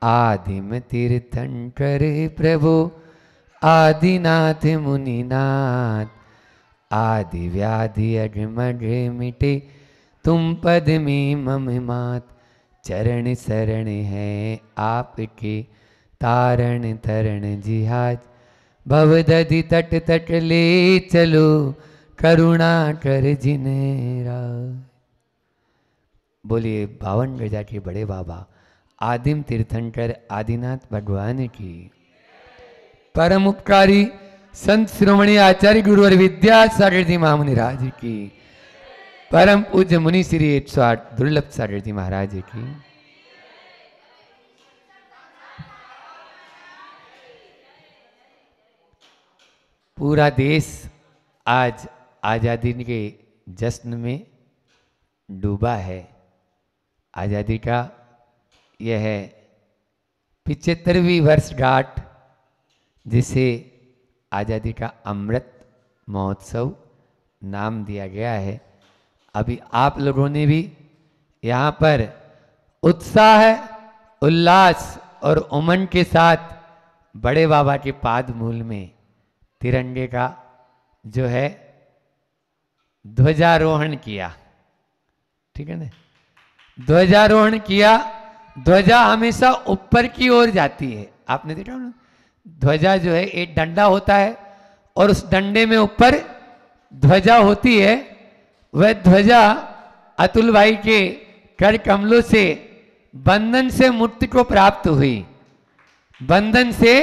आदिम तीर्थंकर प्रभु आदिनाथ मुनिनाथ, आदि व्याधि अजमज मिटे तुम पद में मम मात। चरण शरण है आपके तारण तरण जिहाज, भवदधि तट तट ले चलो करुणा कर जिनेरा। बोलिए 52 गजा के बड़े बाबा आदिम तीर्थंकर आदिनाथ भगवान की। परम उपकारी संत शिरोमणि आचार्य गुरु और विद्यासागर जी महामुनिराज की। परम पूज्य मुनि श्री 108 दुर्लभ सागर जी महाराज की। पूरा देश आज आज़ादी के जश्न में डूबा है। आज़ादी का यह 75वीं वर्षगांठ, जिसे आज़ादी का अमृत महोत्सव नाम दिया गया है। अभी आप लोगों ने भी यहाँ पर उत्साह, उल्लास और उमंग के साथ बड़े बाबा के पाद मूल में तिरंगे का जो है ध्वजारोहण किया। ठीक है ना, ध्वजारोहण किया। ध्वजा हमेशा ऊपर की ओर जाती है। आपने देखा ना, ध्वजा जो है एक डंडा होता है और उस डंडे में ऊपर ध्वजा होती है। वह ध्वजा अतुल भाई के कर कमलों से बंधन से मुक्ति को प्राप्त हुई। बंधन से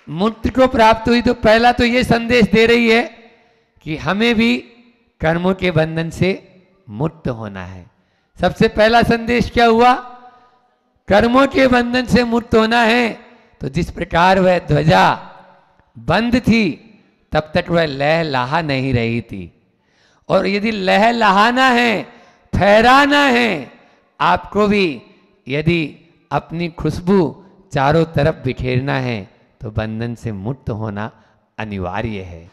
मुक्ति को प्राप्त हुई तो पहला तो ये संदेश दे रही है कि हमें भी कर्मों के बंधन से मुक्त होना है। सबसे पहला संदेश क्या हुआ? कर्मों के बंधन से मुक्त होना है। तो जिस प्रकार वह ध्वजा बंद थी तब तक वह लहलहा नहीं रही थी, और यदि लहलहाना है, फहराना है, आपको भी यदि अपनी खुशबू चारों तरफ बिखेरना है तो बंधन से मुक्त होना अनिवार्य है।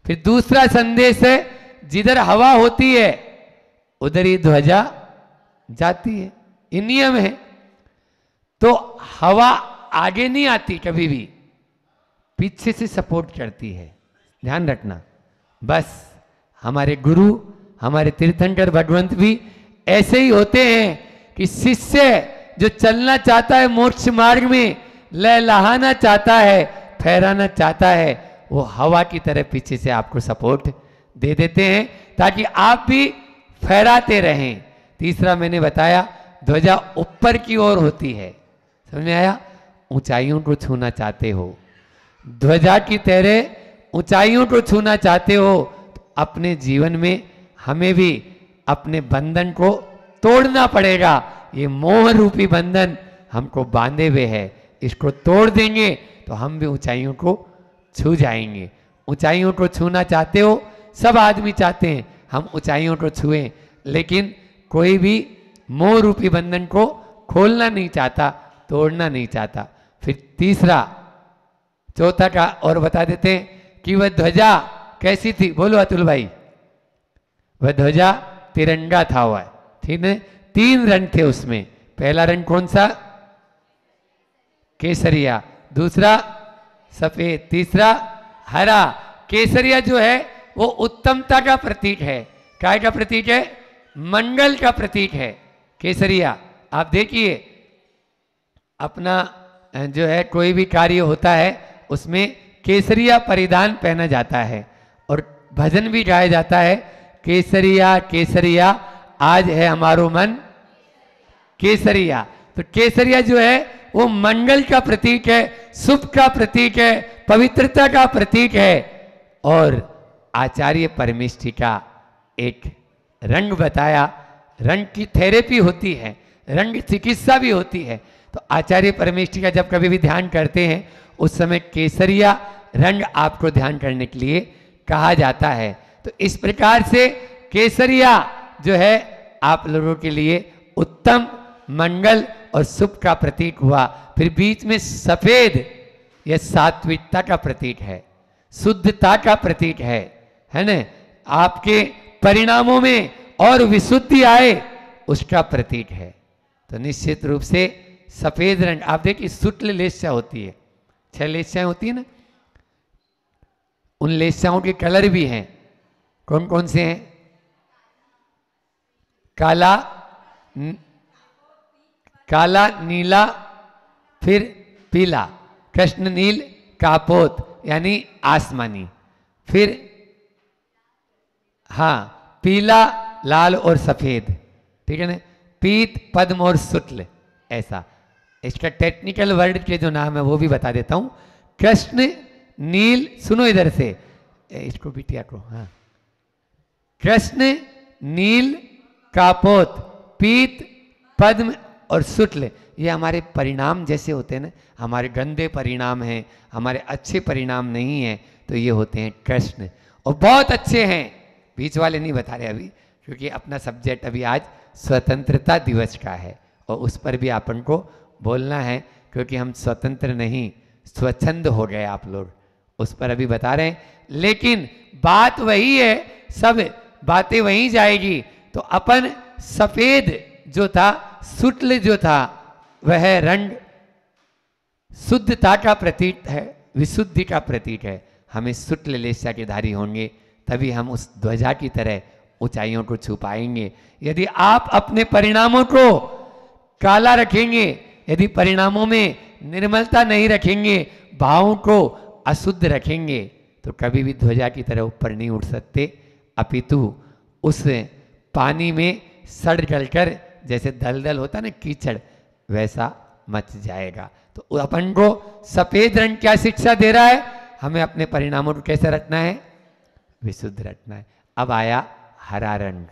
फिर दूसरा संदेश है, जिधर हवा होती है उधर ही ध्वजा जाती है। ये नियम है। तो हवा आगे नहीं आती, कभी भी पीछे से सपोर्ट करती है। ध्यान रखना। बस हमारे गुरु, हमारे तीर्थंकर भगवंत भी ऐसे ही होते हैं कि शिष्य जो चलना चाहता है मोक्ष मार्ग में, लहलहाना चाहता है, फहराना चाहता है, वो हवा की तरह पीछे से आपको सपोर्ट दे देते हैं ताकि आप भी फहराते रहें। तीसरा मैंने बताया, ध्वजा ऊपर की ओर होती है। समझ में आया? ऊंचाइयों को छूना चाहते हो, ध्वजा की तरह ऊंचाइयों को छूना चाहते हो, तो अपने जीवन में हमें भी अपने बंधन को तोड़ना पड़ेगा। ये मोह रूपी बंधन हमको बांधे हुए है, इसको तोड़ देंगे तो हम भी ऊंचाइयों को छू जाएंगे। ऊंचाइयों को छूना चाहते हो, सब आदमी चाहते हैं हम ऊंचाइयों को छुएं, लेकिन कोई भी मोह रूपी बंधन को खोलना नहीं चाहता, तोड़ना नहीं चाहता। फिर तीसरा, चौथा का और बता देते हैं कि वह ध्वजा कैसी थी। बोलो अतुल भाई। वह ध्वजा तिरंगा था हुआ, ठीक है। 3 रंग थे उसमें। पहला रंग कौन सा? केसरिया। दूसरा सफेद। तीसरा हरा। केसरिया जो है वो उत्तमता का प्रतीक है। काय का प्रतीक है? मंगल का प्रतीक है केसरिया। आप देखिए, अपना जो है कोई भी कार्य होता है उसमें केसरिया परिधान पहना जाता है और भजन भी गाया जाता है, केसरिया केसरिया आज है हमारो मन केसरिया। तो केसरिया जो है वो मंगल का प्रतीक है, शुभ का प्रतीक है, पवित्रता का प्रतीक है। और आचार्य परमेष्ठी का एक रंग बताया। रंग की थेरेपी होती है, रंग चिकित्सा भी होती है। तो आचार्य परमेष्ठी का जब कभी भी ध्यान करते हैं उस समय केसरिया रंग आपको ध्यान करने के लिए कहा जाता है। तो इस प्रकार से केसरिया जो है आप लोगों के लिए उत्तम, मंगल और शुभ का प्रतीक हुआ। फिर बीच में सफेद, यह सात्विकता का प्रतीक है, शुद्धता का प्रतीक है ना। आपके परिणामों में और विशुद्धि आए उसका प्रतीक है। तो निश्चित रूप से सफेद रंग, आप देखिए शुक्ल लेस्या होती है, 6 लेस्याएं होती है ना, उन लेस्याओं के कलर भी हैं। कौन कौन से हैं? काला, काला, नीला, फिर पीला, कृष्ण नील कापोत यानी आसमानी, फिर हाँ पीला, लाल और सफेद, ठीक है ना, पीत, पद्म और शुक्ल, ऐसा। इसका टेक्निकल वर्ड के जो नाम है वो भी बता देता हूं। कृष्ण नील, सुनो इधर से, इसको बिटिया को, हाँ, कृष्ण नील कापोत, पीत, पद्म और शुक्ल, ये हमारे परिणाम जैसे होते हैं ना, हमारे गंदे परिणाम हैं, हमारे अच्छे परिणाम नहीं हैं, तो ये होते हैं कृष्ण, और बहुत अच्छे हैं। बीच वाले नहीं बता रहे अभी, क्योंकि अपना सब्जेक्ट अभी आज स्वतंत्रता दिवस का है, और उस पर भी अपन को बोलना है, क्योंकि हम स्वतंत्र नहीं, स्वच्छंद हो गए आप लोग, उस पर अभी बता रहे हैं। लेकिन बात वही है, सब बातें वहीं जाएगी। तो अपन सफेद जो था, शुक्ल जो था, वह रंग शुद्धता का प्रतीक है, विशुद्धि का प्रतीक है। हमें शुक्ल लेस्या के धारी होंगे, तभी हम उस ध्वजा की तरह ऊंचाइयों को छू पाएंगे। यदि आप अपने परिणामों को काला रखेंगे, यदि परिणामों में निर्मलता नहीं रखेंगे, भावों को अशुद्ध रखेंगे, तो कभी भी ध्वजा की तरह ऊपर नहीं उठ सकते, अपितु उस पानी में सड़ गलकर, जैसे दलदल होता ना कीचड़, वैसा मच जाएगा। तो अपन को सफेद रंग क्या शिक्षा दे रहा है? हमें अपने परिणामों को कैसे रखना है? विशुद्ध रखना है। अब आया हरा रंग,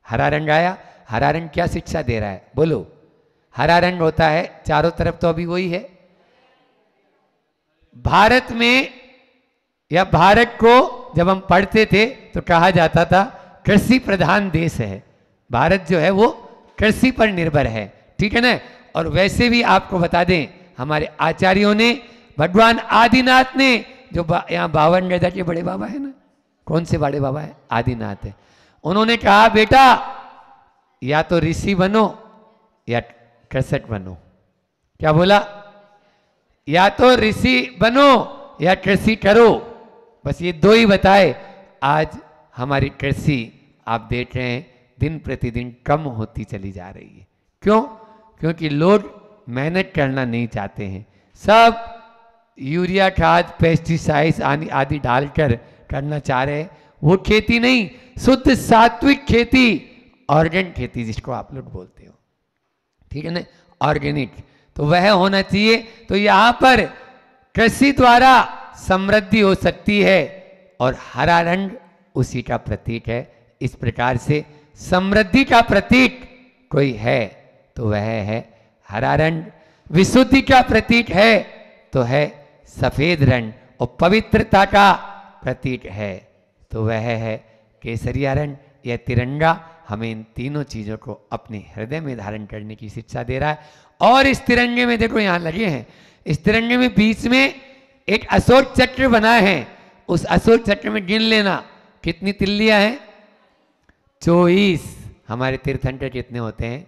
हरा रंग आया। हरा रंग क्या शिक्षा दे रहा है? बोलो। हरा रंग होता है, चारों तरफ तो अभी वही है, भारत में या भारत को जब हम पढ़ते थे तो कहा जाता था कृषि प्रधान देश है, भारत जो है वो कृषि पर निर्भर है, ठीक है ना। और वैसे भी आपको बता दें, हमारे आचार्यों ने, भगवान आदिनाथ ने, जो यहाँ 52 गजा के बड़े बाबा है ना, कौन से बड़े बाबा है? आदिनाथ है। उन्होंने कहा बेटा या तो ऋषि बनो या कृषक बनो। क्या बोला? या तो ऋषि बनो या कृषि करो, बस ये दो ही बताए। आज हमारी कृषि आप देख रहे हैं दिन प्रतिदिन कम होती चली जा रही है। क्यों? क्योंकि लोग मेहनत करना नहीं चाहते हैं, सब यूरिया खाद, पेस्टिसाइड्स आदि डालकर करना चाह रहे हैं। वो खेती नहीं, शुद्ध सात्विक खेती, ऑर्गेनिक खेती जिसको आप लोग बोलते हो, ठीक है ना, ऑर्गेनिक, तो वह होना चाहिए। तो यहाँ पर कृषि द्वारा समृद्धि हो सकती है, और हरा रंग उसी का प्रतीक है। इस प्रकार से समृद्धि का प्रतीक कोई है तो वह है हरा रंग, विशुद्धि का प्रतीक है तो है सफेद रंग, और पवित्रता का प्रतीक है तो वह है केसरिया रंग। यह तिरंगा हमें इन तीनों चीजों को अपने हृदय में धारण करने की शिक्षा दे रहा है। और इस तिरंगे में देखो यहां लगे हैं, इस तिरंगे में बीच में एक अशोक चक्र बना है। उस अशोक चक्र में गिन लेना कितनी तिल्लियां हैं? 24। हमारे तीर्थंकर कितने होते हैं?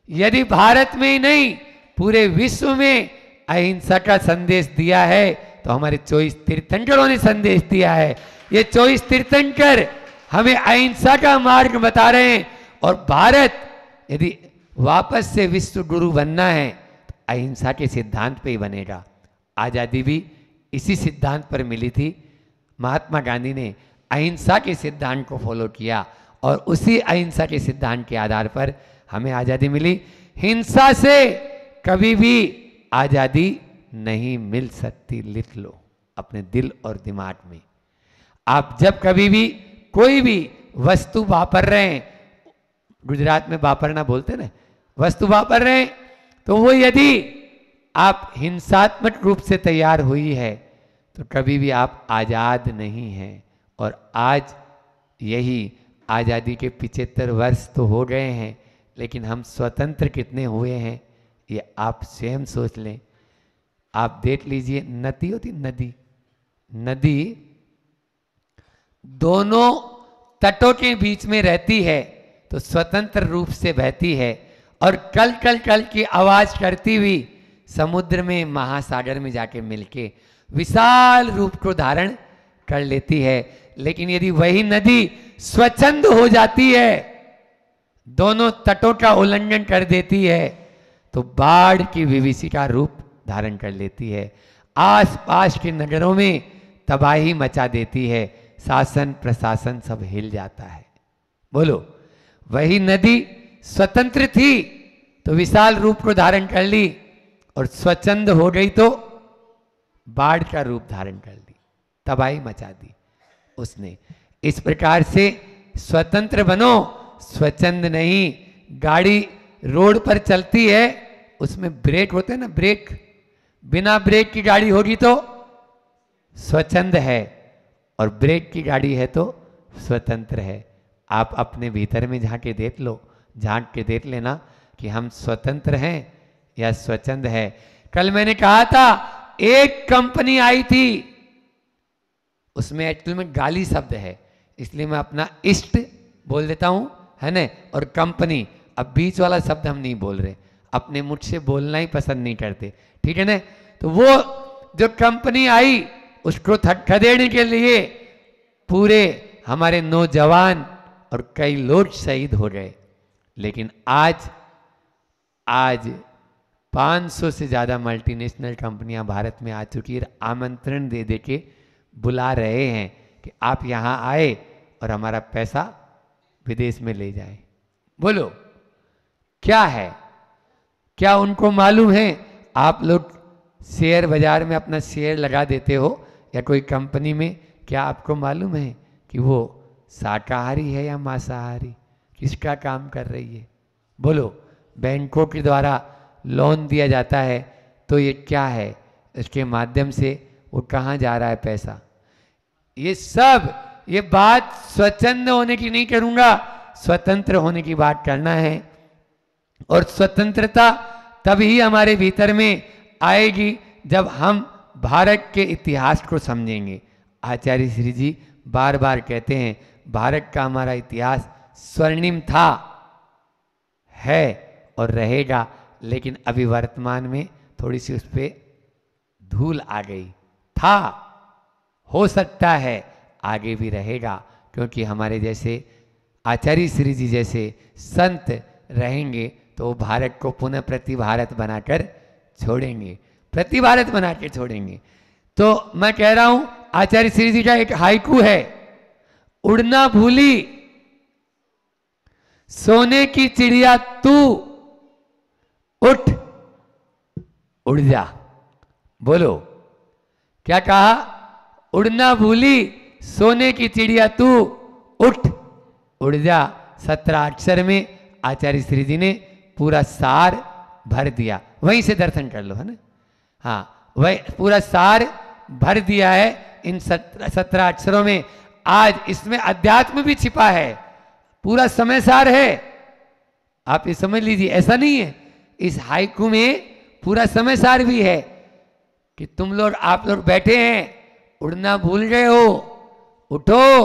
यदि भारत में ही नहीं पूरे विश्व में अहिंसा का संदेश दिया है तो हमारे 24 तीर्थंकरों ने संदेश दिया है। ये 24 तीर्थंकर हमें अहिंसा का मार्ग बता रहे हैं। और भारत यदि वापस से विश्व गुरु बनना है तो अहिंसा के सिद्धांत पे ही बनेगा। आजादी भी इसी सिद्धांत पर मिली थी। महात्मा गांधी ने अहिंसा के सिद्धांत को फॉलो किया, और उसी अहिंसा के सिद्धांत के आधार पर हमें आजादी मिली। हिंसा से कभी भी आजादी नहीं मिल सकती, लिख लो अपने दिल और दिमाग में। आप जब कभी भी कोई भी वस्तु वापर रहे हैं, गुजरात में वापरना बोलते ना, वस्तु वापर रहे हैं, तो वो यदि आप हिंसात्मक रूप से तैयार हुई है तो कभी भी आप आजाद नहीं हैं। और आज यही आजादी के 75 वर्ष तो हो गए हैं, लेकिन हम स्वतंत्र कितने हुए हैं ये आप स्वयं सोच लें। आप देख लीजिए, नदी होती, नदी, नदी दोनों तटों के बीच में रहती है तो स्वतंत्र रूप से बहती है, और कल कल कल की आवाज करती हुई समुद्र में, महासागर में जाके मिलके विशाल रूप को धारण कर लेती है। लेकिन यदि वही नदी स्वच्छंद हो जाती है, दोनों तटों का उल्लंघन कर देती है, तो बाढ़ की विभीषिका रूप धारण कर लेती है। आसपास के नगरों में तबाही मचा देती है, शासन प्रशासन सब हिल जाता है। बोलो, वही नदी स्वतंत्र थी तो विशाल रूप को धारण कर ली, और स्वच्छंद हो गई तो बाढ़ का रूप धारण कर ली, तबाही मचा दी उसने। इस प्रकार से स्वतंत्र बनो, स्वच्छंद नहीं। गाड़ी रोड पर चलती है, उसमें ब्रेक होते हैं ना, ब्रेक, बिना ब्रेक की गाड़ी होगी तो स्वच्छंद है, और ब्रेक की गाड़ी है तो स्वतंत्र है। आप अपने भीतर में झांक के देख लेना कि हम स्वतंत्र हैं या स्वच्छंद है। कल मैंने कहा था एक कंपनी आई थी, उसमें एक्चुअल में गाली शब्द है, इसलिए मैं अपना इष्ट बोल देता हूं, है ना, और कंपनी, अब बीच वाला शब्द हम नहीं बोल रहे, अपने मुझ से बोलना ही पसंद नहीं करते, ठीक है ना। तो वो जो कंपनी आई, उसको खदेड़ने के लिए पूरे हमारे नौजवान और कई लोग शहीद हो गए। लेकिन आज 500 से ज़्यादा मल्टीनेशनल कंपनियां भारत में आ चुकी है, आमंत्रण दे दे के बुला रहे हैं कि आप यहाँ आए और हमारा पैसा विदेश में ले जाए। बोलो क्या है? क्या उनको मालूम है? आप लोग शेयर बाजार में अपना शेयर लगा देते हो या कोई कंपनी में, क्या आपको मालूम है कि वो शाकाहारी है या मांसाहारी, किसका काम कर रही है? बोलो, बैंकों के द्वारा लोन दिया जाता है तो ये क्या है, इसके माध्यम से वो कहाँ जा रहा है पैसा? ये बात स्वच्छंद होने की नहीं करूँगा, स्वतंत्र होने की बात करना है। और स्वतंत्रता तभी हमारे भीतर में आएगी जब हम भारत के इतिहास को समझेंगे। आचार्य श्री जी बार बार कहते हैं भारत का हमारा इतिहास स्वर्णिम था, है और रहेगा, लेकिन अभी वर्तमान में थोड़ी सी उस पर धूल आ गई। था, हो सकता है आगे भी रहेगा, क्योंकि हमारे जैसे आचार्य श्री जी जैसे संत रहेंगे तो भारत को पुनः प्रति भारत बनाकर छोड़ेंगे, प्रति भारत बना के छोड़ेंगे। तो मैं कह रहा हूं, आचार्य श्री जी का एक हाइकू है, उड़ना भूली सोने की चिड़िया तू, उठ उड़ जा। बोलो क्या कहा? उड़ना भूली सोने की चिड़िया तू, उठ उड़ जा। 17 अक्षर में आचार्य श्री जी ने पूरा सार भर दिया, वहीं से दर्शन कर लो, है ना। हाँ, वही पूरा सार भर दिया है इन 17 अक्षरों में। आज इसमें अध्यात्म भी छिपा है, पूरा समय सार है। आप ये समझ लीजिए, ऐसा नहीं है, इस हाइकू में पूरा समय सार भी है कि तुम लोग, आप लोग बैठे हैं, उड़ना भूल गए हो, उठो,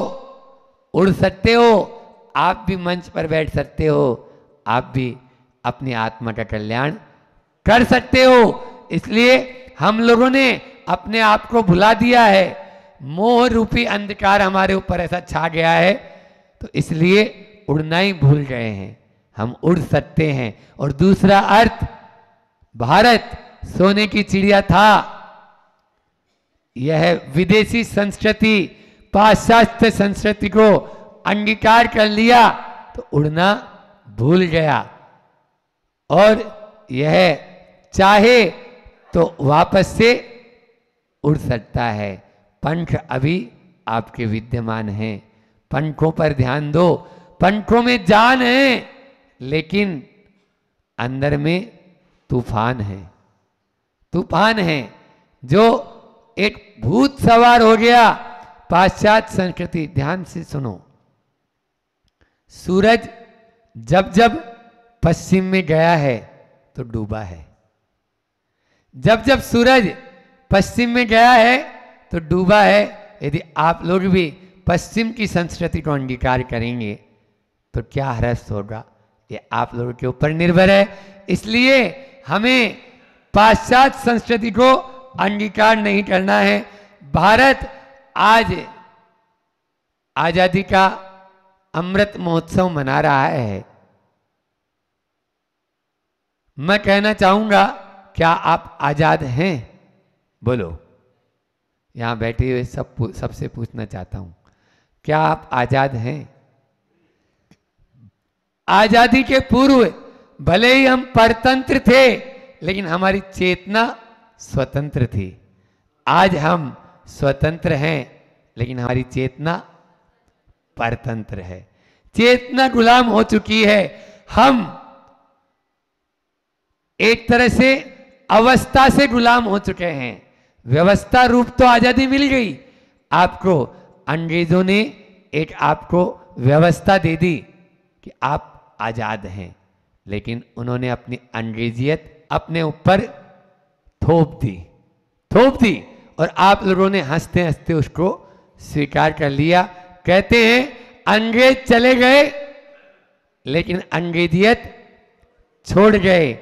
उड़ सकते हो, आप भी मंच पर बैठ सकते हो, आप भी अपनी आत्मा का कल्याण कर सकते हो। इसलिए हम लोगों ने अपने आप को भुला दिया है, मोह रूपी अंधकार हमारे ऊपर ऐसा छा गया है, तो इसलिए उड़ना ही भूल गए हैं। हम उड़ सकते हैं। और दूसरा अर्थ, भारत सोने की चिड़िया था, यह विदेशी संस्कृति, पाश्चात्य संस्कृति को अंगीकार कर लिया तो उड़ना भूल गया, और यह चाहे तो वापस से उड़ सकता है। पंख अभी आपके विद्यमान हैं, पंखों पर ध्यान दो, पंखों में जान है, लेकिन अंदर में तूफान है, तूफान है। जो एक भूत सवार हो गया पाश्चात्य संस्कृति। ध्यान से सुनो, सूरज जब जब पश्चिम में गया है तो डूबा है, जब जब सूरज पश्चिम में गया है तो डूबा है। यदि आप लोग भी पश्चिम की संस्कृति को अंगीकार करेंगे तो क्या हर्ष होगा। ये आप लोगों के ऊपर निर्भर है। इसलिए हमें पाश्चात्य संस्कृति को अंगीकार नहीं करना है। भारत आज आजादी का अमृत महोत्सव मना रहा है। मैं कहना चाहूंगा, क्या आप आजाद हैं? बोलो। यहां बैठे हुए सबसे पूछना चाहता हूं, क्या आप आजाद हैं? आजादी के पूर्व भले ही हम परतंत्र थे, लेकिन हमारी चेतना स्वतंत्र थी। आज हम स्वतंत्र हैं, लेकिन हमारी चेतना परतंत्र है। चेतना गुलाम हो चुकी है। हम एक तरह से अवस्था से गुलाम हो चुके हैं। व्यवस्था रूप तो आजादी मिल गई आपको, अंग्रेजों ने एक आपको व्यवस्था दे दी कि आप आजाद हैं, लेकिन उन्होंने अपनी अंग्रेजियत अपने ऊपर थोप दी और आप लोगों ने हंसते हंसते उसको स्वीकार कर लिया। कहते हैं अंग्रेज चले गए, लेकिन अंग्रेजियत छोड़ गए।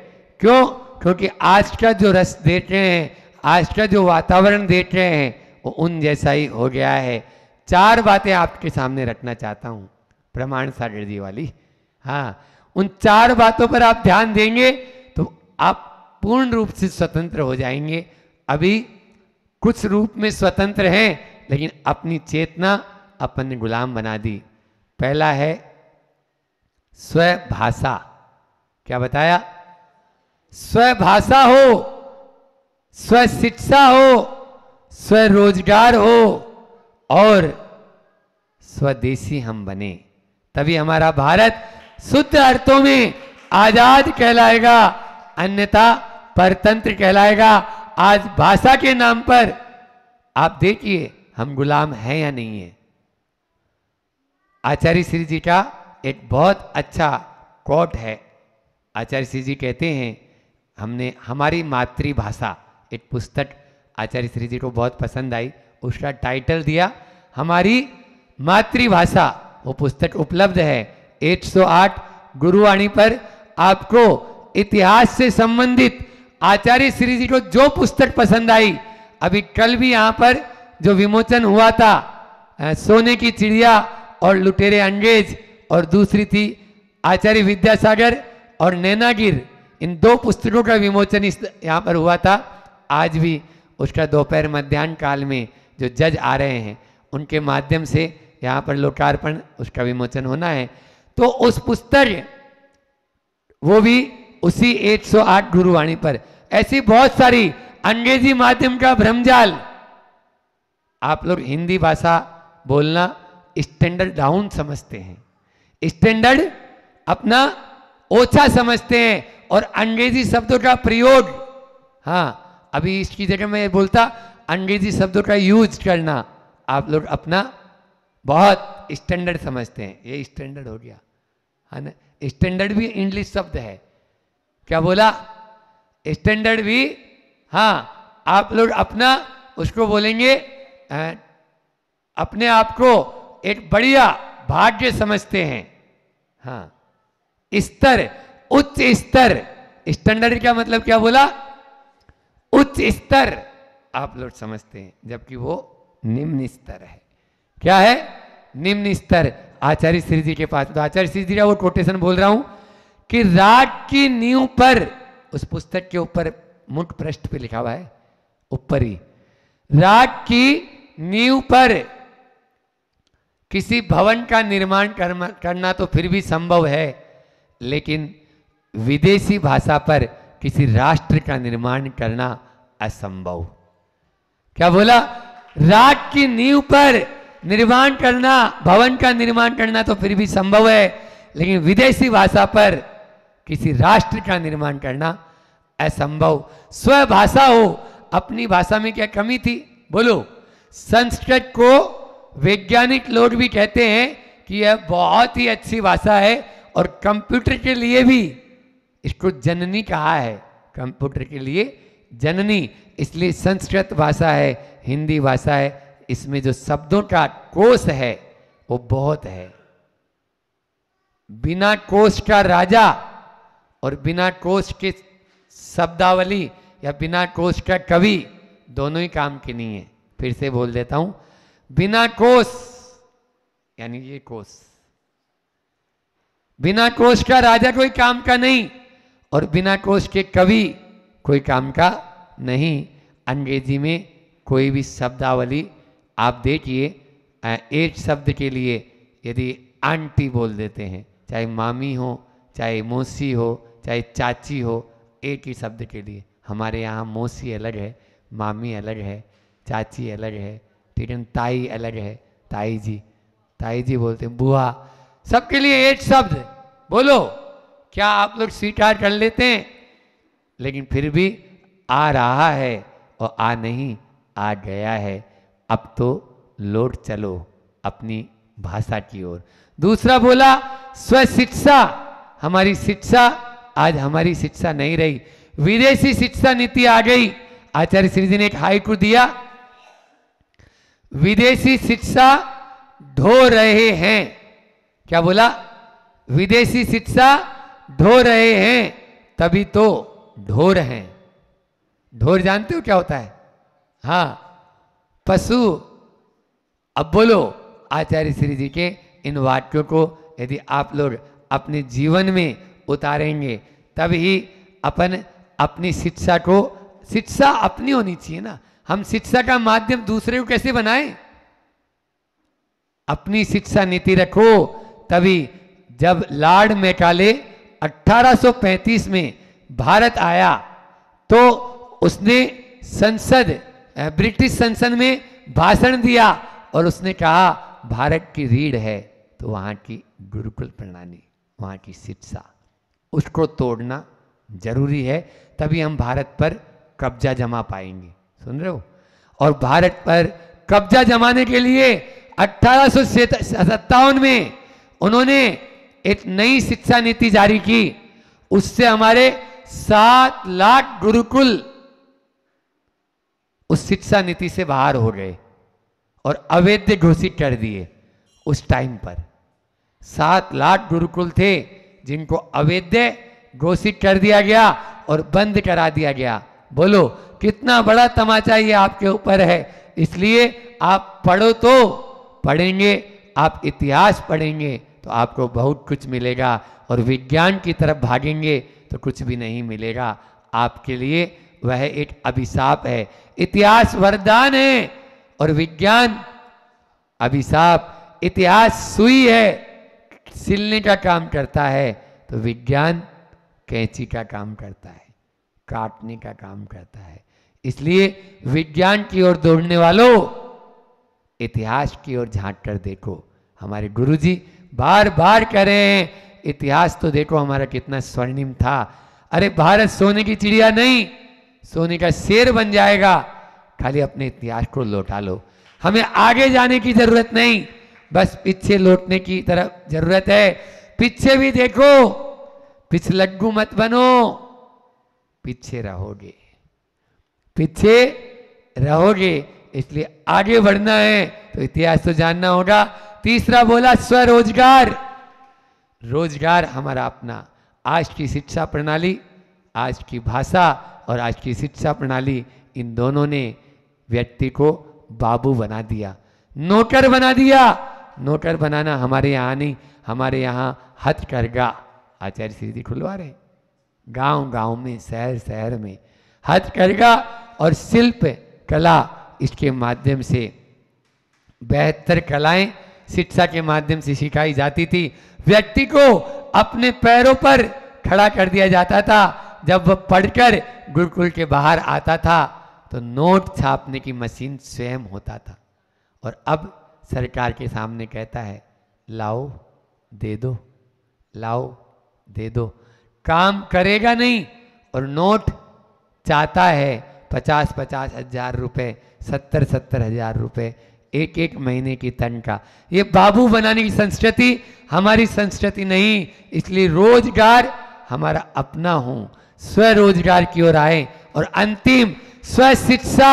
क्यों? क्योंकि आज का जो रस देख रहे हैं, आज का जो वातावरण देख रहे हैं, वो उन जैसा ही हो गया है। 4 बातें आपके सामने रखना चाहता हूं, प्रमाण सागर जी वाली। हाँ, उन 4 बातों पर आप ध्यान देंगे तो आप पूर्ण रूप से स्वतंत्र हो जाएंगे। अभी कुछ रूप में स्वतंत्र हैं, लेकिन अपनी चेतना अपन ने गुलाम बना दी। पहला है स्वभाषा। क्या बताया? स्वभाषा हो, स्व शिक्षा हो, स्वरोजगार हो और स्वदेशी हम बने, तभी हमारा भारत शुद्ध अर्थों में आजाद कहलाएगा, अन्यथा परतंत्र कहलाएगा। आज भाषा के नाम पर आप देखिए हम गुलाम हैं या नहीं है। आचार्य श्री जी का एक बहुत अच्छा कोट है। आचार्य श्री जी कहते हैं, हमने हमारी मातृभाषा, एक पुस्तक आचार्य श्री जी को बहुत पसंद आई, उसका टाइटल दिया हमारी मातृभाषा। वो पुस्तक उपलब्ध है 108 गुरुवाणी पर। आपको इतिहास से संबंधित आचार्य श्री जी को जो पुस्तक पसंद आई, अभी कल भी यहाँ पर जो विमोचन हुआ था, सोने की चिड़िया और लुटेरे अंग्रेज, और दूसरी थी आचार्य विद्यासागर और नैनागिर, इन 2 पुस्तकों का विमोचन इस यहाँ पर हुआ था। आज भी उसका दोपहर मध्याह्न काल में जो जज आ रहे हैं, उनके माध्यम से यहाँ पर लोकार्पण, उसका विमोचन होना है। तो उस पुस्तक, वो भी उसी 108 गुरुवाणी पर। ऐसी बहुत सारी अंग्रेजी माध्यम का भ्रमजाल। आप लोग हिंदी भाषा बोलना स्टैंडर्ड डाउन समझते हैं, स्टैंडर्ड अपना ओछा समझते हैं, और अंग्रेजी शब्दों का प्रयोग, हाँ, अभी इसकी जगह मैं बोलता अंग्रेजी शब्दों का यूज करना आप लोग अपना बहुत स्टैंडर्ड समझते हैं। ये स्टैंडर्ड हो गया है ना। स्टैंडर्ड भी इंग्लिश शब्द है। क्या बोला? स्टैंडर्ड भी, हाँ, आप लोग अपना उसको बोलेंगे, अपने आप को एक बढ़िया भाग्य समझते हैं। हाँ, स्तर, उच्च स्तर। स्टैंडर्ड का मतलब क्या बोला? उच्च स्तर आप लोग समझते हैं, जबकि वो निम्न स्तर है। क्या है? निम्न स्तर। आचार्य श्री जी के पास, तो आचार्य श्री जी का वो कोटेशन बोल रहा हूं कि राग की नींव पर, उस पुस्तक के ऊपर मुख पृष्ठ पे लिखा हुआ है ऊपर ही, राग की नींव पर किसी भवन का निर्माण करना तो फिर भी संभव है, लेकिन विदेशी भाषा पर किसी राष्ट्र का निर्माण करना असंभव। क्या बोला? राग की नींव पर निर्माण करना, भवन का निर्माण करना तो फिर भी संभव है, लेकिन विदेशी भाषा पर किसी राष्ट्र का निर्माण करना असंभव। स्वभाषा हो, अपनी भाषा में क्या कमी थी? बोलो। संस्कृत को वैज्ञानिक लोग भी कहते हैं कि यह बहुत ही अच्छी भाषा है, और कंप्यूटर के लिए भी इसको जननी कहा है। कंप्यूटर के लिए जननी, इसलिए संस्कृत भाषा है, हिंदी भाषा है, इसमें जो शब्दों का कोश है वो बहुत है। बिना कोश का राजा और बिना कोश के शब्दावली या बिना कोश का कवि दोनों ही काम के नहीं है। फिर से बोल देता हूं, बिना कोश यानी ये कोश, बिना कोश का राजा कोई काम का नहीं और बिना कोश के कवि कोई काम का नहीं। अंग्रेजी में कोई भी शब्दावली आप देखिए, एक शब्द के लिए यदि आंटी बोल देते हैं, चाहे मामी हो, चाहे मौसी हो, चाहे चाची हो, एक ही शब्द के लिए। हमारे यहाँ मौसी अलग है, मामी अलग है, चाची अलग है, ठीक है, ताई अलग है, ताई जी बोलते हैं, बुआ, सबके लिए एक शब्द। बोलो क्या आप लोग स्वीकार कर लेते हैं? लेकिन फिर भी आ रहा है और आ नहीं, आ गया है। अब तो लौट चलो अपनी भाषा की ओर। दूसरा बोला स्व शिक्षा, हमारी शिक्षा आज हमारी शिक्षा नहीं रही, विदेशी शिक्षा नीति आ गई। आचार्य श्री जी ने एक हाइकु दिया, विदेशी शिक्षा ढो रहे हैं। क्या बोला? विदेशी शिक्षा ढो रहे हैं, तभी तो ढोर हैं। ढोर जानते हो क्या होता है? हाँ, पशु। अब बोलो आचार्य श्री जी के इन वाक्यों को यदि आप लोग अपने जीवन में उतारेंगे तभी अपन अपनी शिक्षा को, शिक्षा अपनी होनी चाहिए ना। हम शिक्षा का माध्यम दूसरे को कैसे बनाएं? अपनी शिक्षा नीति रखो। तभी जब लॉर्ड मैकाले 1835 में भारत आया तो उसने संसद, ब्रिटिश संसद में भाषण दिया और उसने कहा भारत की रीढ़ है तो वहाँ की गुरुकुल प्रणाली, वहाँ की शिक्षा, उसको तोड़ना जरूरी है, तभी हम भारत पर कब्जा जमा पाएंगे। सुन रहे हो? और भारत पर कब्जा जमाने के लिए 1857 में उन्होंने एक नई शिक्षा नीति जारी की। उससे हमारे 7 लाख गुरुकुल उस शिक्षा नीति से बाहर हो गए और अवैध घोषित कर दिए। उस टाइम पर 7 लाख गुरुकुल थे जिनको अवैध घोषित कर दिया गया और बंद करा दिया गया। बोलो कितना बड़ा तमाचा ये आपके ऊपर है। इसलिए आप पढ़ो तो पढ़ेंगे, आप इतिहास पढ़ेंगे तो आपको बहुत कुछ मिलेगा, और विज्ञान की तरफ भागेंगे तो कुछ भी नहीं मिलेगा। आपके लिए वह एक अभिशाप है। इतिहास वरदान है और विज्ञान अभिशाप। इतिहास सुई है, सिलने का काम करता है, तो विज्ञान कैंची का काम करता है, काटने का काम करता है। इसलिए विज्ञान की ओर दौड़ने वालों, इतिहास की ओर झांक कर देखो। हमारे गुरुजी बार बार कह रहे हैं, इतिहास तो देखो हमारा कितना स्वर्णिम था। अरे भारत सोने की चिड़िया नहीं, सोने का शेर बन जाएगा। खाली अपने इतिहास को लौटा लो। हमें आगे जाने की जरूरत नहीं, बस पीछे लौटने की तरफ जरूरत है। पीछे भी देखो, पिछलग्गू मत बनो, पीछे रहोगे, पीछे रहोगे। इसलिए आगे बढ़ना है तो इतिहास तो जानना होगा। तीसरा बोला स्वरोजगार। रोजगार हमारा अपना। आज की शिक्षा प्रणाली, आज की भाषा और आज की शिक्षा प्रणाली, इन दोनों ने व्यक्ति को बाबू बना दिया, नौकर बना दिया। नौकर बनाना हमारे यहाँ नहीं, हमारे यहाँ हथकरघा आचार्य श्री जी खुलवा रहे, गांव गांव में, शहर शहर में हथकरघा और शिल्प कला, इसके माध्यम से बेहतर कलाएं शिक्षा के माध्यम से सिखाई जाती थी। व्यक्ति को अपने पैरों पर खड़ा कर दिया जाता था। जब वह पढ़कर गुरुकुल के बाहर आता था तो नोट छापने की मशीन स्वयं होता था, और अब सरकार के सामने कहता है लाओ दे दो, लाओ दे दो। काम करेगा नहीं और नोट चाहता है 50-50 हजार रुपए, 70-70 हजार रुपए, एक एक महीने की तनख्वाह। ये बाबू बनाने की संस्कृति हमारी संस्कृति नहीं। इसलिए रोजगार हमारा अपना हो, स्वरोजगार की ओर आए। और अंतिम स्वशिक्षा,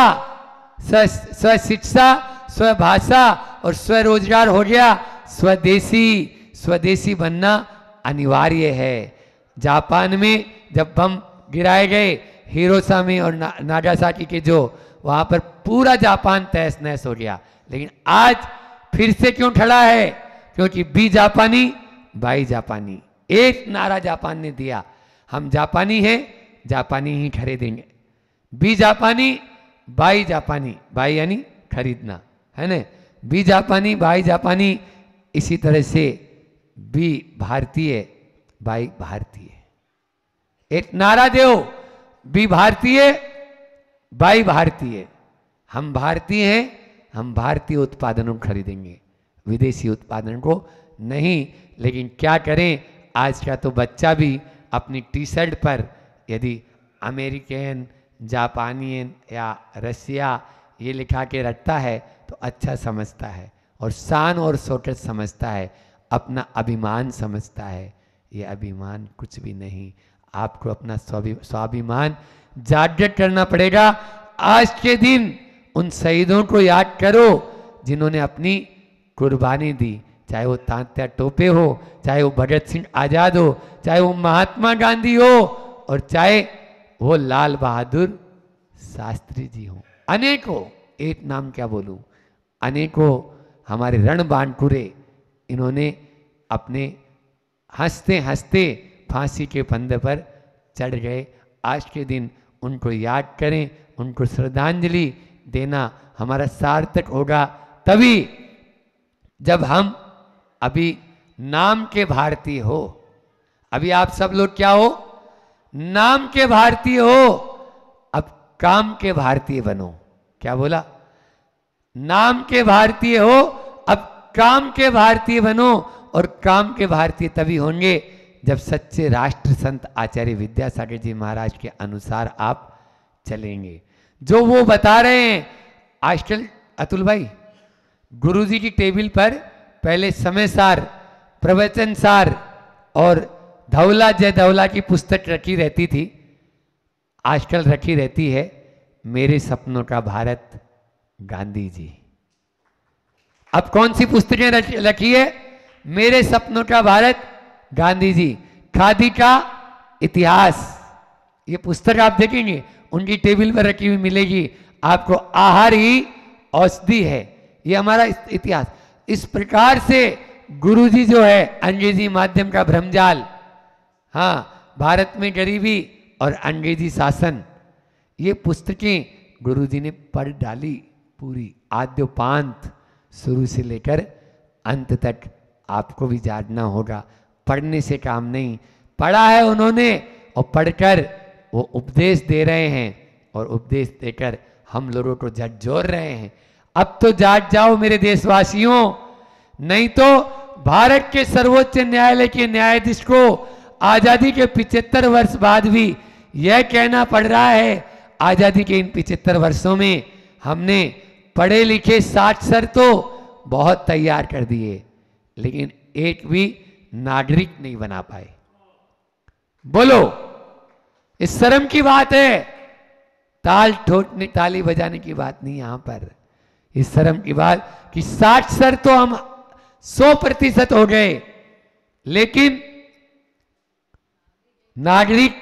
स्वशिक्षा, स्वभाषा और स्वरोजगार हो गया। स्वदेशी, स्वदेशी बनना अनिवार्य है। जापान में जब बम गिराए गए हिरोशिमा में और नागासाकी के, जो वहां पर पूरा जापान तहस नहस हो गया। लेकिन आज फिर से क्यों खड़ा है? क्योंकि बी जापानी बाई जापानी, एक नारा जापान ने दिया, हम जापानी हैं, जापानी ही खरीदेंगे। बी जापानी बाई जापानी, बाई यानी खरीदना, है ना, बी जापानी बाई जापानी। इसी तरह से बी भारतीय बाई भारतीय, एक नारा दो, बी भारतीय बाई भारतीय। हम भारतीय हैं, हम भारतीय उत्पादनों को खरीदेंगे, विदेशी उत्पादन को नहीं। लेकिन क्या करें, आज का तो बच्चा भी अपनी टी शर्ट पर यदि अमेरिकन, जापानियन या रसिया ये लिखा के रखता है तो अच्छा समझता है और शान और शौकत समझता है, अपना अभिमान समझता है। ये अभिमान कुछ भी नहीं। आपको अपना स्वाभिमान जागृत करना पड़ेगा। आज के दिन उन शहीदों को याद करो जिन्होंने अपनी कुर्बानी दी, चाहे वो तात्या टोपे हो, चाहे वो भगत सिंह आजाद हो, चाहे वो महात्मा गांधी हो और चाहे वो लाल बहादुर शास्त्री जी हो। अनेकों, एक नाम क्या बोलूं, अनेकों हमारे रणबांकुरे, इन्होंने अपने हंसते हंसते फांसी के फंदे पर चढ़ गए। आज के दिन उनको याद करें, उनको श्रद्धांजलि देना हमारा सार्थक होगा तभी जब हम अभी नाम के भारतीय हो। अभी आप सब लोग क्या हो? नाम के भारतीय हो। अब काम के भारतीय बनो। क्या बोला? नाम के भारतीय हो, अब काम के भारतीय बनो। और काम के भारतीय तभी होंगे जब सच्चे राष्ट्र संत आचार्य विद्यासागर जी महाराज के अनुसार आप चलेंगे। जो वो बता रहे हैं आजकल, अतुल भाई, गुरुजी की टेबल पर पहले समय सार, प्रवचन सार और धौला जय धौला की पुस्तक रखी रहती थी, आजकल रखी रहती है मेरे सपनों का भारत, गांधी जी। अब कौन सी पुस्तकें रखी है? मेरे सपनों का भारत, गांधी जी। खादी का इतिहास, ये पुस्तक आप देखेंगे उनकी टेबल पर रखी हुई मिलेगी आपको। आहार ही औषधि है, ये हमारा इतिहास। इस प्रकार से गुरुजी जो है अंग्रेजी माध्यम का भ्रमजाल, हाँ, भारत में गरीबी और अंग्रेजी शासन, ये पुस्तकें गुरुजी ने पढ़ डाली पूरी आद्योपांत, शुरू से लेकर अंत तक। आपको भी जानना होगा, पढ़ने से काम नहीं। पढ़ा है उन्होंने और पढ़कर वो उपदेश दे रहे हैं और उपदेश देकर हम लोगों को झकझोर रहे हैं। अब तो जाग जाओ मेरे देशवासियों, नहीं तो भारत के सर्वोच्च न्यायालय के न्यायाधीश को आजादी के 75 वर्ष बाद भी यह कहना पड़ रहा है, आजादी के इन 75 वर्षों में हमने पढ़े लिखे साक्षर तो बहुत तैयार कर दिए, लेकिन एक भी नागरिक नहीं बना पाए। बोलो, इस शर्म की बात है। ताल ठोकने, ताली बजाने की बात नहीं यहां पर। इस शर्म की बात कि साक्षर तो हम 100% हो गए, लेकिन नागरिक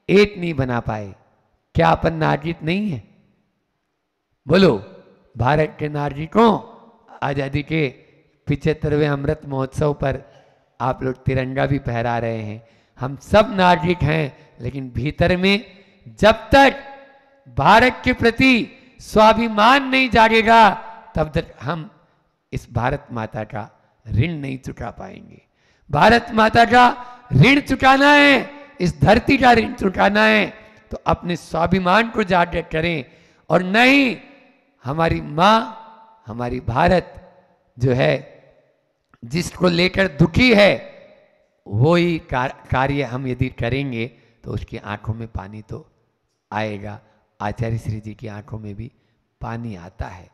एक नहीं बना पाए। क्या अपन नागरिक नहीं है? बोलो, भारत के नागरिकों, आजादी के 75वें अमृत महोत्सव पर आप लोग तिरंगा भी फहरा रहे हैं। हम सब नागरिक हैं, लेकिन भीतर में जब तक भारत के प्रति स्वाभिमान नहीं जागेगा तब तक हम इस भारत माता का ऋण नहीं चुका पाएंगे। भारत माता का ऋण चुकाना है, इस धरती का ऋण चुकाना है, तो अपने स्वाभिमान को जागृत करें। और नहीं, हमारी माँ, हमारी भारत जो है, जिसको लेकर दुखी है, वो ही कार्य हम यदि करेंगे तो उसकी आंखों में पानी तो आएगा। आचार्य श्री जी की आंखों में भी पानी आता है।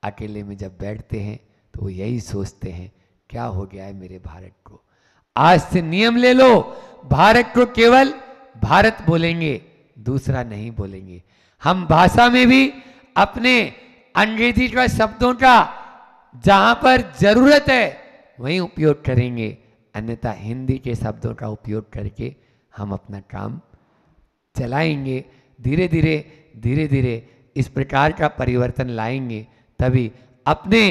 अकेले में जब बैठते हैं तो वो यही सोचते हैं, क्या हो गया है मेरे भारत को। आज से नियम ले लो, भारत को केवल भारत बोलेंगे, दूसरा नहीं बोलेंगे। हम भाषा में भी अपने अंग्रेजी का शब्दों का जहां पर जरूरत है वहीं उपयोग करेंगे। अन्यथा हिंदी के शब्दों का उपयोग करके हम अपना काम चलाएंगे। धीरे धीरे धीरे धीरे इस प्रकार का परिवर्तन लाएंगे, तभी अपने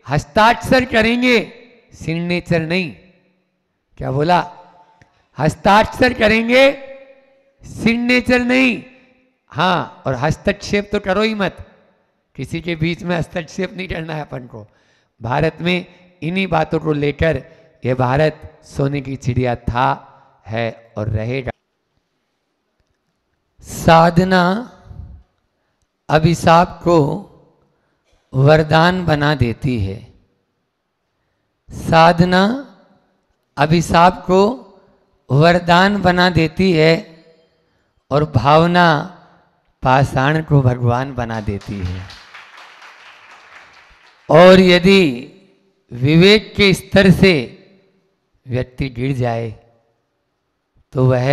हस्ताक्षर करेंगे, सिग्नेचर नहीं। क्या बोला? हस्ताक्षर करेंगे, सिग्नेचर नहीं। हाँ, और हस्तक्षेप तो करो ही मत, किसी के बीच में हस्तक्षेप नहीं करना है अपन को। भारत में इन्हीं बातों को लेकर यह भारत सोने की चिड़िया था, है और रहेगा। साधना अभिशाप को वरदान बना देती है। साधना अभिशाप को वरदान बना देती है और भावना पाषाण को भगवान बना देती है। और यदि विवेक के स्तर से व्यक्ति गिर जाए तो वह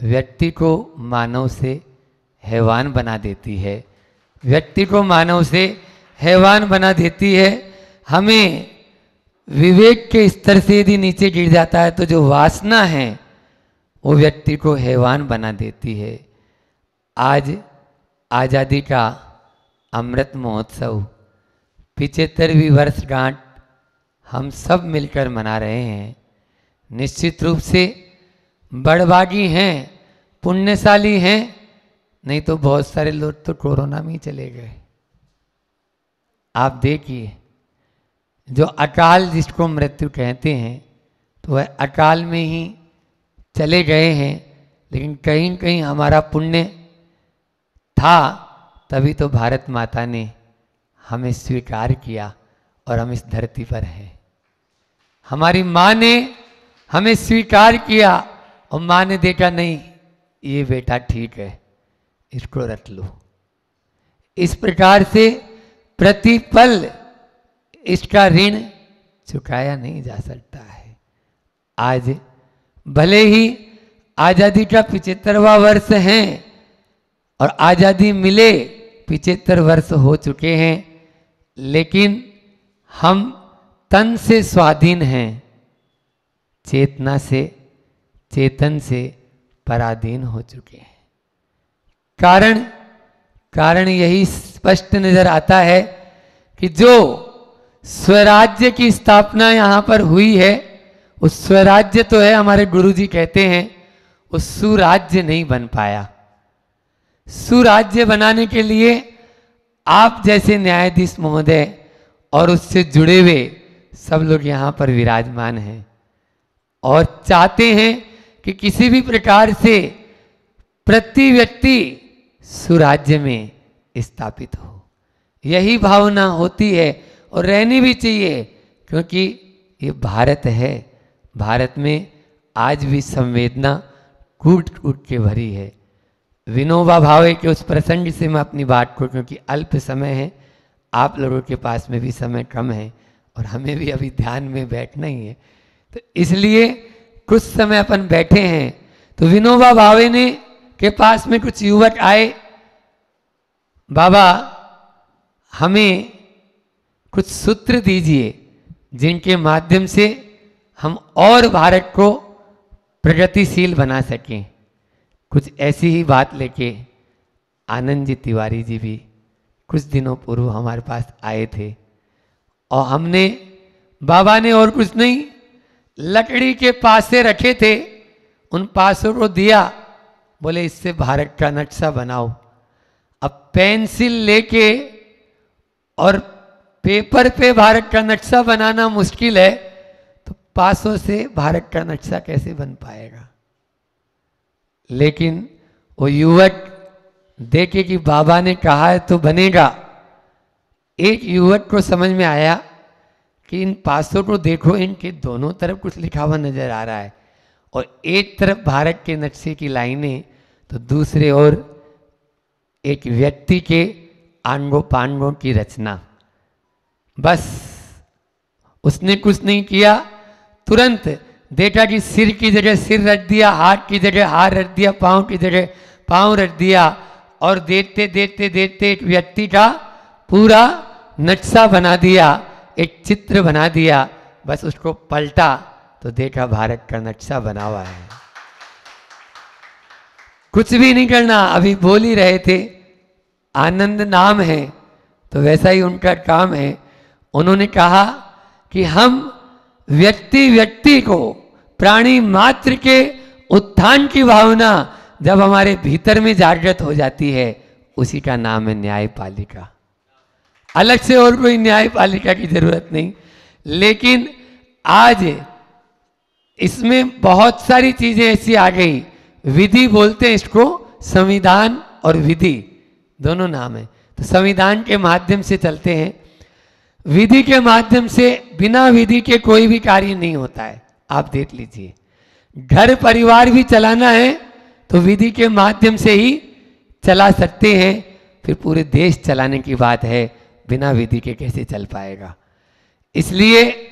व्यक्ति को मानव से हैवान बना देती है, व्यक्ति को मानव से हैवान बना देती है। हमें विवेक के स्तर से यदि नीचे गिर जाता है तो जो वासना है वो व्यक्ति को हैवान बना देती है। आज आज़ादी का अमृत महोत्सव 75वीं वर्षगांठ हम सब मिलकर मना रहे हैं। निश्चित रूप से बड़भागी हैं, पुण्यशाली हैं, नहीं तो बहुत सारे लोग तो कोरोना में ही चले गए। आप देखिए, जो अकाल जिसको मृत्यु कहते हैं तो वह अकाल में ही चले गए हैं, लेकिन कहीं न कहीं हमारा पुण्य था, तभी तो भारत माता ने हमें स्वीकार किया और हम इस धरती पर हैं। हमारी माँ ने हमें स्वीकार किया और माँ ने देखा नहीं ये बेटा ठीक है, इसको रख लो। इस प्रकार से प्रतिपल इसका ऋण चुकाया नहीं जा सकता है। आज भले ही आज़ादी का 75वां वर्ष है और आज़ादी मिले 75 वर्ष हो चुके हैं, लेकिन हम तन से स्वाधीन हैं, चेतना से, चेतन से पराधीन हो चुके हैं। कारण यही स्पष्ट नजर आता है कि जो स्वराज्य की स्थापना यहाँ पर हुई है, उस स्वराज्य तो है, हमारे गुरुजी कहते हैं, उस सुराज्य नहीं बन पाया। सुराज्य बनाने के लिए आप जैसे न्यायाधीश महोदय और उससे जुड़े हुए सब लोग यहाँ पर विराजमान हैं और चाहते हैं कि किसी भी प्रकार से प्रति व्यक्ति सुराज्य में स्थापित हो। यही भावना होती है और रहनी भी चाहिए, क्योंकि ये भारत है। भारत में आज भी संवेदना कूट कूट के भरी है। विनोबा भावे के उस प्रसंग से मैं अपनी बात को, क्योंकि अल्प समय है, आप लोगों के पास में भी समय कम है और हमें भी अभी ध्यान में बैठना ही है, तो इसलिए कुछ समय अपन बैठे हैं। तो विनोबा भावे ने के पास में कुछ युवक आए, बाबा हमें कुछ सूत्र दीजिए जिनके माध्यम से हम और भारत को प्रगतिशील बना सकें। कुछ ऐसी ही बात लेके आनंद जी तिवारी जी भी कुछ दिनों पूर्व हमारे पास आए थे और हमने, बाबा ने और कुछ नहीं, लकड़ी के पासे रखे थे, उन पासों को दिया, बोले इससे भारत का नक्शा बनाओ। अब पेंसिल लेके और पेपर पे भारत का नक्शा बनाना मुश्किल है, तो पासों से भारत का नक्शा कैसे बन पाएगा। लेकिन वो युवक देखे कि बाबा ने कहा है तो बनेगा। एक युवक को समझ में आया कि इन पासों को देखो, इनके दोनों तरफ कुछ लिखा हुआ नजर आ रहा है और एक तरफ भारत के नक्शे की लाइनें, तो दूसरे ओर एक व्यक्ति के आंगों पांगों की रचना। बस उसने कुछ नहीं किया, तुरंत देखा कि सिर की जगह सिर रख दिया, हाथ की जगह हाथ रख दिया, पाँव की जगह पाँव रख दिया और देखते देखते देखते एक व्यक्ति का पूरा नक्शा बना दिया, एक चित्र बना दिया। बस उसको पलटा तो देखा भारत का नक्शा बना हुआ है। कुछ भी नहीं करना, अभी बोल ही रहे थे, आनंद नाम है, तो वैसा ही उनका काम है। उन्होंने कहा कि हम व्यक्ति व्यक्ति को, प्राणी मात्र के उत्थान की भावना जब हमारे भीतर में जागृत हो जाती है, उसी का नाम है न्यायपालिका। अलग से और कोई न्यायपालिका की जरूरत नहीं। लेकिन आज इसमें बहुत सारी चीजें ऐसी आ गई, विधि बोलते हैं इसको, संविधान और विधि दोनों नाम है। तो संविधान के माध्यम से चलते हैं, विधि के माध्यम से, बिना विधि के कोई भी कार्य नहीं होता है। आप देख लीजिए, घर परिवार भी चलाना है तो विधि के माध्यम से ही चला सकते हैं, फिर पूरे देश चलाने की बात है, बिना विधि के कैसे चल पाएगा। इसलिए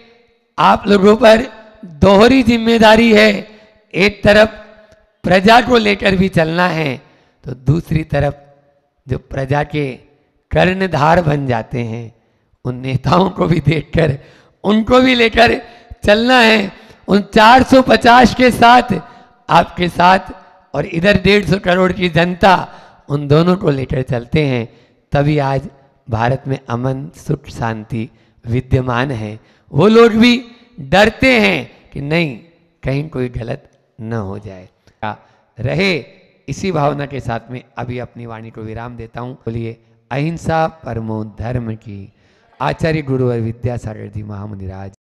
आप लोगों पर दोहरी जिम्मेदारी है, एक तरफ प्रजा को लेकर भी चलना है, तो दूसरी तरफ जो प्रजा के कर्णधार बन जाते हैं, उन नेताओं को भी देखकर उनको भी लेकर चलना है। उन 450 के साथ, आपके साथ, और इधर 150 करोड़ की जनता, उन दोनों को लेकर चलते हैं, तभी आज भारत में अमन सुख शांति विद्यमान है। वो लोग भी डरते हैं कि नहीं कहीं कोई गलत न हो जाए, रहे। इसी भावना के साथ में अभी अपनी वाणी को विराम देता हूं। बोलिए अहिंसा परमो धर्म की। आचार्य गुरुवर विद्यासागर जी महामुनिराज।